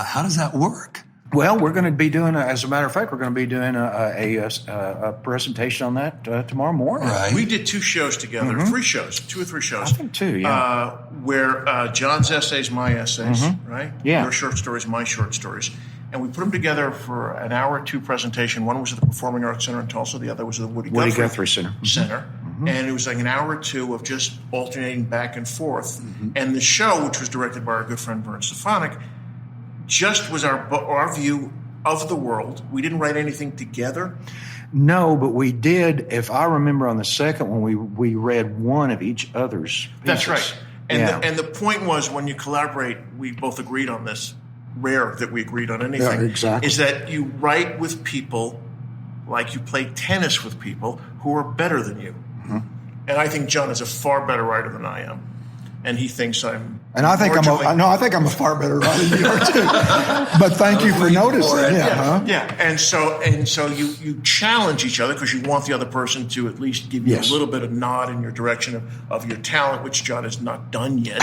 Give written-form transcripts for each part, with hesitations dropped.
How does that work? Well, we're going to be doing, as a matter of fact, we're going to be doing a presentation on that tomorrow morning. Right. We did 2 shows together, 3 shows, 2 or 3 shows. I think 2, yeah. Where John's essays, my essays, right? Yeah. Your short stories, my short stories. And we put them together for an hour or 2 presentation. One was at the Performing Arts Center in Tulsa. The other was at the Woody Guthrie Center. And it was like an hour or 2 of just alternating back and forth. And the show, which was directed by our good friend Vern Stefanik, just was our view of the world. We didn't write anything together. No, but we did. If I remember, on the second one, we read one of each other's pieces. That's right. And the point was, when you collaborate, we both agreed on this. Rare that we agreed on anything. Yeah, exactly. Is that you write with people like you play tennis with people who are better than you. And I think John is a far better writer than I am, and he thinks I'm. And I think I think I'm a far better writer than you are too. But thank you for noticing. Yeah. And so you challenge each other because you want the other person to at least give you a little bit of nod in your direction of your talent, which John has not done yet.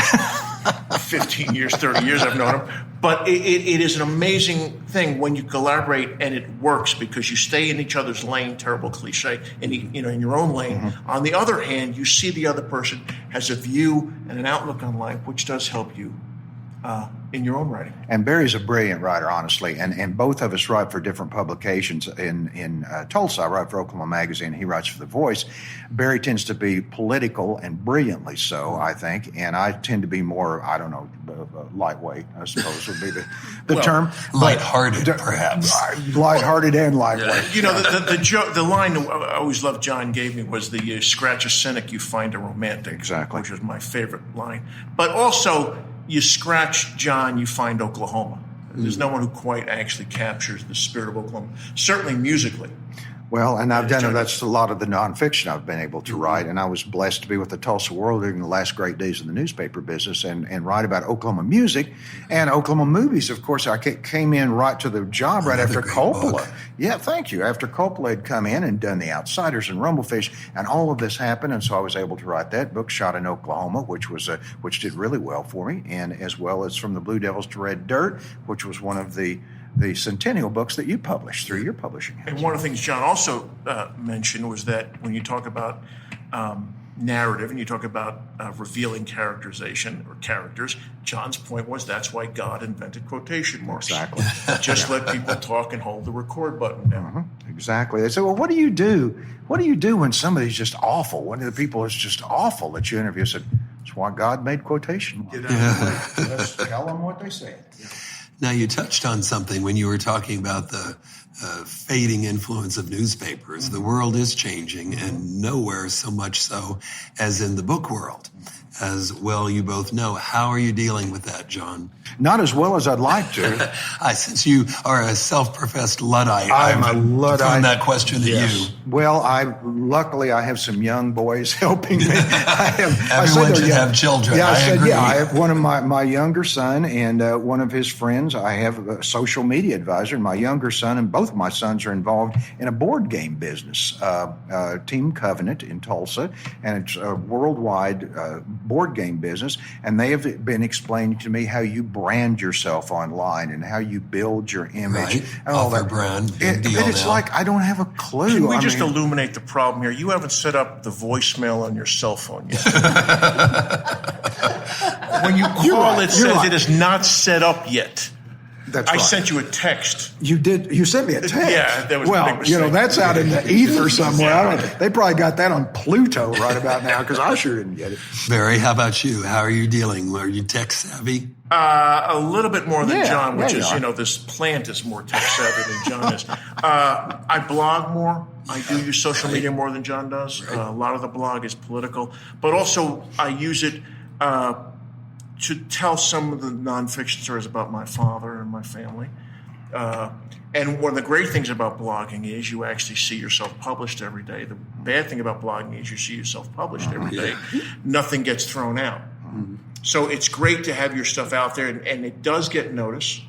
15 years, 30 years I've known him. But it is an amazing thing when you collaborate and it works because you stay in each other's lane, terrible cliche, in your own lane. On the other hand, you see the other person has a view and an outlook on life, which does help you in your own writing. And Barry's a brilliant writer, honestly, and both of us write for different publications. In Tulsa, I write for Oklahoma Magazine. He writes for The Voice. Barry tends to be political and brilliantly so, I think, and I tend to be more, I don't know, lightweight, I suppose would be the term. Lighthearted, perhaps. Lighthearted and lightweight. The line I always loved John gave me was the scratch a cynic, you find a romantic. Exactly. Which was my favorite line. But also, you scratch John, you find Oklahoma. There's no one who quite actually captures the spirit of Oklahoma, certainly musically. Well, and I've done that's a lot of the nonfiction I've been able to write, and I was blessed to be with the Tulsa World during the last great days of the newspaper business and write about Oklahoma music and Oklahoma movies. Of course, I came in right to the job right after Coppola. Book. Yeah, thank you. After Coppola had come in and done The Outsiders and Rumblefish, and all of this happened, and so I was able to write that book, Shot in Oklahoma, which did really well for me, and as well as From the Blue Devils to Red Dirt, which was one of the centennial books that you published through your publishing house. And one of the things John also mentioned was that when you talk about narrative and you talk about revealing characterization or characters, John's point was that's why God invented quotation marks. Exactly. Just let people talk and hold the record button down. Exactly. They say, well, what do you do? What do you do when somebody's just awful? One of the people is just awful that you interview said, that's why God made quotation marks. Just tell them what they said. Now, you touched on something when you were talking about the fading influence of newspapers. The world is changing, and nowhere so much so as in the book world. As well, you both know. How are you dealing with that, John? Not as well as I'd like to. Since you are a self-professed Luddite, I'm a Luddite. Thrown that question at you. Well, luckily I have some young boys helping me. Everyone should have children. Yeah, I agree. I have one of my younger son and one of his friends. I have a social media advisor, and my younger son and both of my sons are involved in a board game business, Team Covenant in Tulsa, and it's a worldwide board game business, and they have been explaining to me how you brand yourself online and how you build your image. Right. And all that. Brand, big deal But it's now. like I don't have a clue. Can we just illuminate the problem here? You haven't set up the voicemail on your cell phone yet. When you call, it says it is not set up yet. That's I right. sent you a text. You did. You sent me a text. Yeah, that was a big well. mistake. That's out in the ether somewhere. They probably got that on Pluto right about now because I sure didn't get it. Barry, how about you? How are you dealing? Are you tech savvy? A little bit more than John, which is, are. this plant is more tech savvy than John is. I blog more. I do use social media more than John does. A lot of the blog is political, but also I use it to tell some of the nonfiction stories about my father and my family. And one of the great things about blogging is you actually see yourself published every day. The bad thing about blogging is you see yourself published every day. Nothing gets thrown out. So it's great to have your stuff out there, and it does get noticed.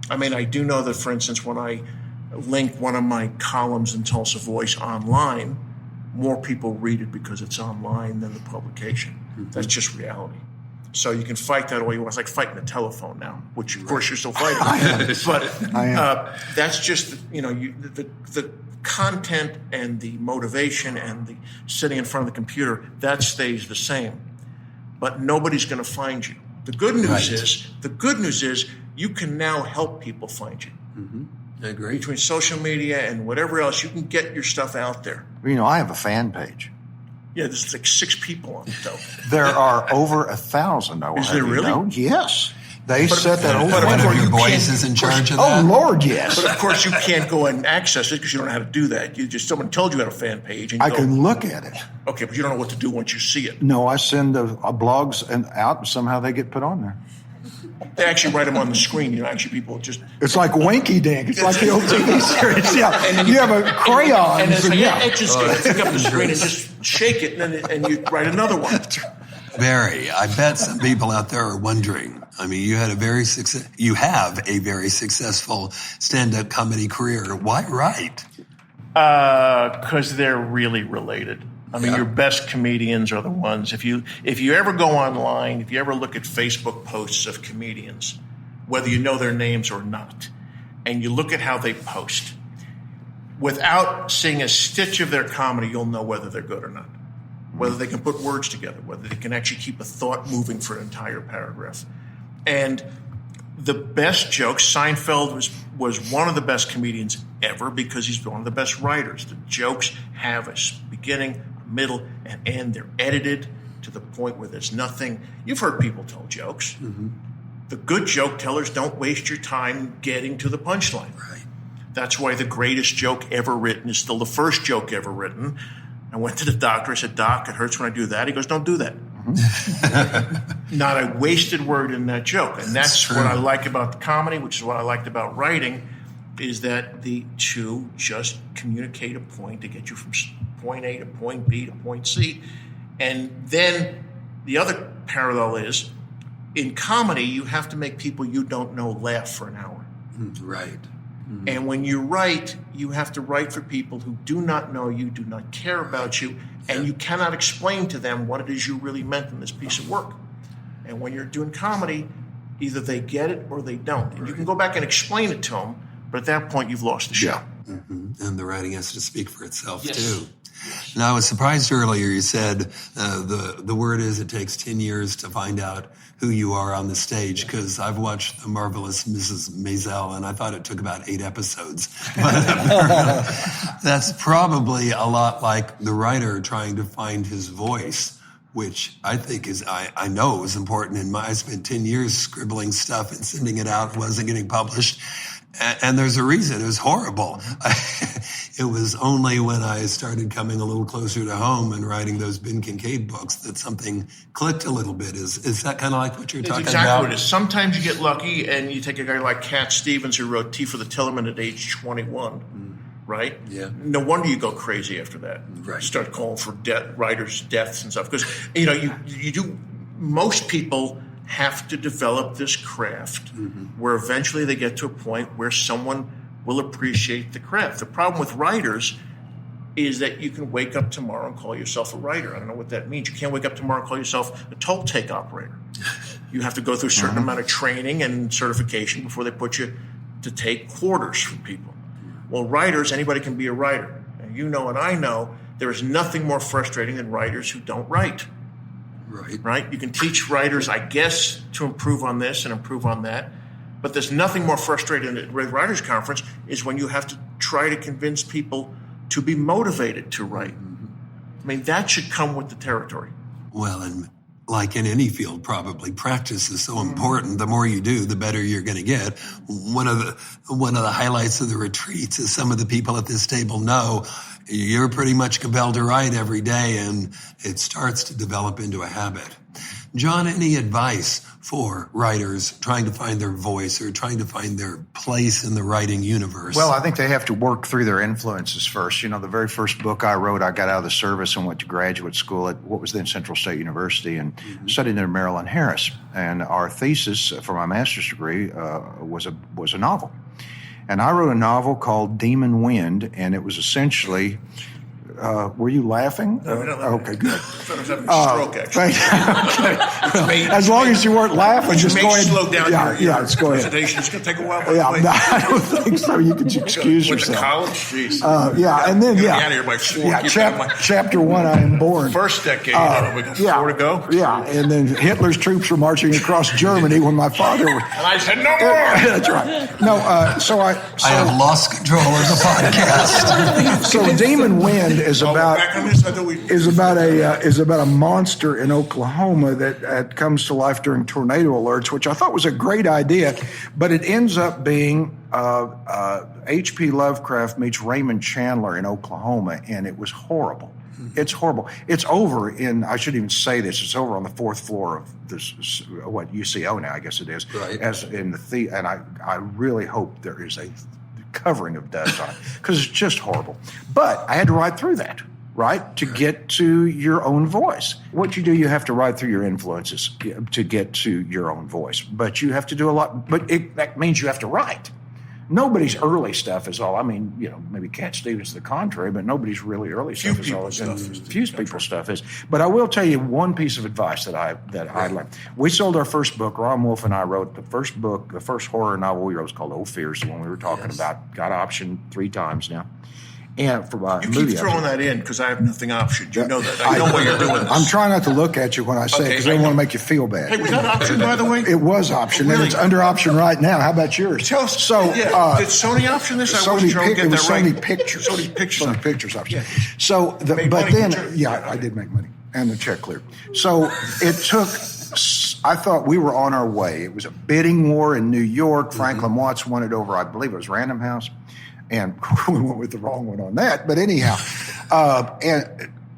I mean, I do know that, for instance, when I link one of my columns in Tulsa Voice online, more people read it because it's online than the publication. That's just reality. So you can fight that all you want. It's like fighting the telephone now, which of course you're still fighting. But that's just the content and the motivation and the sitting in front of the computer, that stays the same. But nobody's going to find you. The good news is you can now help people find you. Mm-hmm. I agree. Between social media and whatever else, you can get your stuff out there. I have a fan page. Yeah, there's like 6 people on it, though. There are over 1,000. Is there really? Yes. They set that over. One of your boys is in charge of that? Oh, Lord, yes. But of course, you can't go and access it because you don't know how to do that. Someone told you had a fan page. And I can look at it. Okay, but you don't know what to do once you see it. No, I send the blogs out, and somehow they get put on there. They actually write them on the screen. Actually, people just... It's like Winky Dink. It's like the old TV series. Yeah, and you have a crayon. And it's like, it's just going to pick up the screen and just shake it, and you write another one. Barry, I bet some people out there are wondering. I mean, you have a very successful stand-up comedy career. Why write? Because they're really related. I mean, your best comedians are the ones. If you ever go online, if you ever look at Facebook posts of comedians, whether you know their names or not, and you look at how they post, without seeing a stitch of their comedy, you'll know whether they're good or not. Whether they can put words together, whether they can actually keep a thought moving for an entire paragraph. And the best jokes, Seinfeld was one of the best comedians ever because he's one of the best writers. The jokes have a beginning, middle, and end. They're edited to the point where there's nothing. You've heard people tell jokes. Mm-hmm. The good joke tellers don't waste your time getting to the punchline. Right. That's why the greatest joke ever written is still the first joke ever written. I went to the doctor. I said, "Doc, it hurts when I do that." He goes, "Don't do that." Mm-hmm. Not a wasted word in that joke. And that's what I like about the comedy, which is what I liked about writing, is that the two just communicate a point to get you from point A to point B to point C. And then the other parallel is, in comedy, you have to make people you don't know laugh for an hour. Right. Mm-hmm. And when you write, you have to write for people who do not know you, do not care about you, and you cannot explain to them what it is you really meant in this piece of work. And when you're doing comedy, either they get it or they don't. And you can go back and explain it to them, but at that point, you've lost the show. Yeah. Mm-hmm. And the writing has to speak for itself, too. And I was surprised earlier you said the word is it takes 10 years to find out who you are on the stage, because I've watched The Marvelous Mrs. Maisel and I thought it took about 8 episodes. But that's probably a lot like the writer trying to find his voice, which I think is, I know is important. I spent 10 years scribbling stuff and sending it out. It wasn't getting published. And there's a reason. It was horrible. It was only when I started coming a little closer to home and writing those Ben Kincaid books that something clicked a little bit. Is that kind of like what you're talking about? Exactly what it is. Sometimes you get lucky and you take a guy like Cat Stevens who wrote Tea for the Tillerman at age 21, right? Yeah. No wonder you go crazy after that. Right. You start calling for writers' deaths and stuff. Because, you do, most people have to develop this craft where eventually they get to a point where someone will appreciate the craft. The problem with writers is that you can wake up tomorrow and call yourself a writer. I don't know what that means. You can't wake up tomorrow and call yourself a toll take operator. You have to go through a certain amount of training and certification before they put you to take quarters from people. Well, writers, anybody can be a writer. And you know and I know there is nothing more frustrating than writers who don't write. Right? You can teach writers, I guess, to improve on this and improve on that. But there's nothing more frustrating at a writers' conference is when you have to try to convince people to be motivated to write. I mean, that should come with the territory. Well, and like in any field, probably practice is so important. The more you do, the better you're going to get. One of the highlights of the retreats is some of the people at this table know you're pretty much compelled to write every day, and it starts to develop into a habit. John, any advice for writers trying to find their voice or trying to find their place in the writing universe? Well, I think they have to work through their influences first. The very first book I wrote, I got out of the service and went to graduate school at what was then Central State University and studied under Marilyn Harris. And our thesis for my master's degree was a novel. And I wrote a novel called Demon Wind, and it was essentially were you laughing? No, we're not laughing. Okay, good. I thought I was having a stroke, actually. Okay. As long as you weren't laughing, just May go ahead. slow down your let's go ahead. presentation. It's going to take a while. By Yeah, the way. no, I don't think so. You can excuse Went to yourself. college? Jeez. And then Get me out of here by 4. Yeah, Get back my chapter 1, I am born. first decade. We got 4 to go. Yeah, and then Hitler's troops were marching across Germany when my father was. And I said, no more. That's right. No, I have lost control of the podcast. So Demon Wind is about Back on this, I thought we. is about a monster in Oklahoma that comes to life during tornado alerts, which I thought was a great idea, but it ends up being H.P. Lovecraft meets Raymond Chandler in Oklahoma, and it was horrible. It's horrible. It's over I shouldn't even say this, it's over on the 4th floor of this, UCO now, I guess it is. Right. As in the and I really hope there is a covering of dust on it, because it's just horrible. But I had to ride through that, right, to get to your own voice. What you do, you have to ride through your influences to get to your own voice. But you have to do a lot, but that means you have to write. Nobody's early stuff is all. I mean, maybe Cat Stevens the contrary, but nobody's really early stuff is all. Few people's stuff is. But I will tell you one piece of advice that I learned. We sold our first book. Ron Wolf and I wrote the first book. The first horror novel we wrote was called Oh Fears, the one we were talking about. Got optioned 3 times now. And for You keep throwing that in because I have nothing optioned. You know that. I know why you're doing this. I'm trying not to look at you when I say it because I don't want to make you feel bad. Hey, was that option, by the way? It was option, really? and it's under option right now. How about yours? Tell us. So, did Sony option this? I wasn't sure to get that right. Sony Pictures. Sony Pictures option. Yeah. So, Made but money, then, didn't you? I did make money, and the check cleared. So it took. I thought we were on our way. It was a bidding war in New York. Franklin Watts won it over, I believe it was Random House. And we went with the wrong one on that. But anyhow,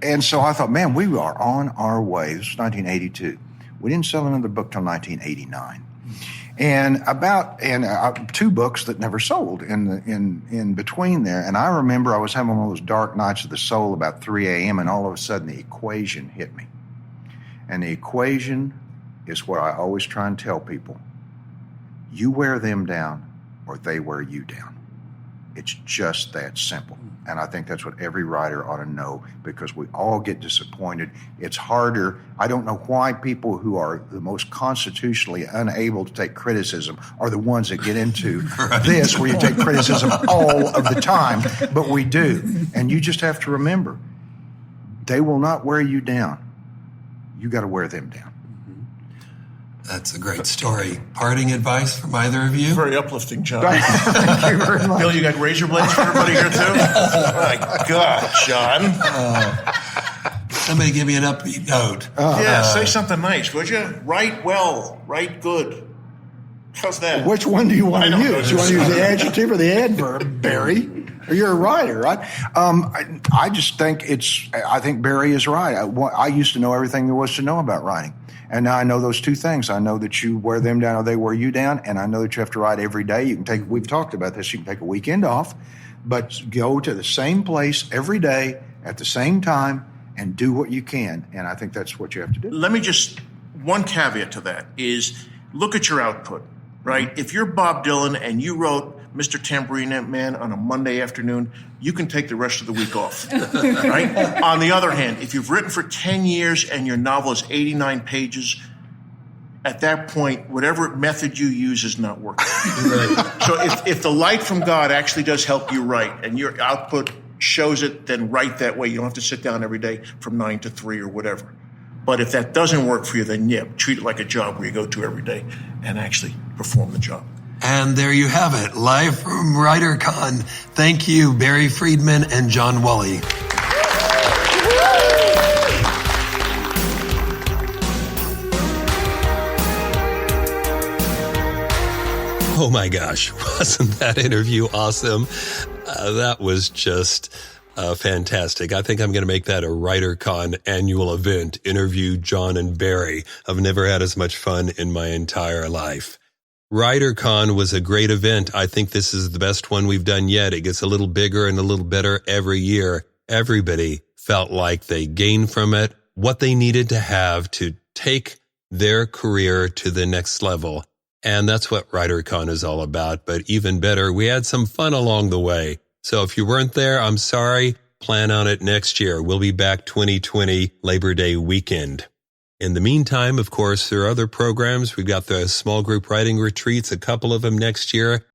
and so I thought, man, we are on our way. This was 1982. We didn't sell another book till 1989. And 2 books that never sold in between there. And I remember I was having one of those dark nights of the soul about 3 a.m. and all of a sudden the equation hit me. And the equation is what I always try and tell people. You wear them down or they wear you down. It's just that simple. And I think that's what every writer ought to know, because we all get disappointed. It's harder. I don't know why people who are the most constitutionally unable to take criticism are the ones that get into this, where you take criticism all of the time. But we do. And you just have to remember, they will not wear you down. You got to wear them down. That's a great story. Parting advice from either of you? Very uplifting, John. Thank you very much. Bill, you got razor blades for everybody here, too? My God, John. Somebody give me an upbeat note. Say something nice, would you? Write well. Write good. How's that? Which one do you want to I don't know. use? You want to use the adjective or the adverb, Barry? You're a writer, right? I just think I think Barry is right. I used to know everything there was to know about writing. And now I know those 2 things. I know that you wear them down or they wear you down. And I know that you have to write every day. We've talked about this. You can take a weekend off, but go to the same place every day at the same time and do what you can. And I think that's what you have to do. Let me one caveat to that is look at your output, right? If you're Bob Dylan and you wrote Mr. Tambourine Man on a Monday afternoon, you can take the rest of the week off, right? On the other hand, if you've written for 10 years and your novel is 89 pages, at that point, whatever method you use is not working. Right. So if the light from God actually does help you write and your output shows it, then write that way. You don't have to sit down every day from 9 to 3 or whatever. But if that doesn't work for you, then treat it like a job where you go to every day and actually perform the job. And there you have it, live from WriterCon. Thank you, Barry Friedman and John Wooley. Oh my gosh, wasn't that interview awesome? That was just fantastic. I think I'm going to make that a WriterCon annual event, interview John and Barry. I've never had as much fun in my entire life. WriterCon was a great event. I think this is the best one we've done yet. It gets a little bigger and a little better every year. Everybody felt like they gained from it what they needed to have to take their career to the next level. And that's what WriterCon is all about. But even better, we had some fun along the way. So if you weren't there, I'm sorry. plan on it next year. We'll be back 2020 Labor Day weekend. In the meantime, of course, there are other programs. We've got the small group writing retreats, a couple of them next year.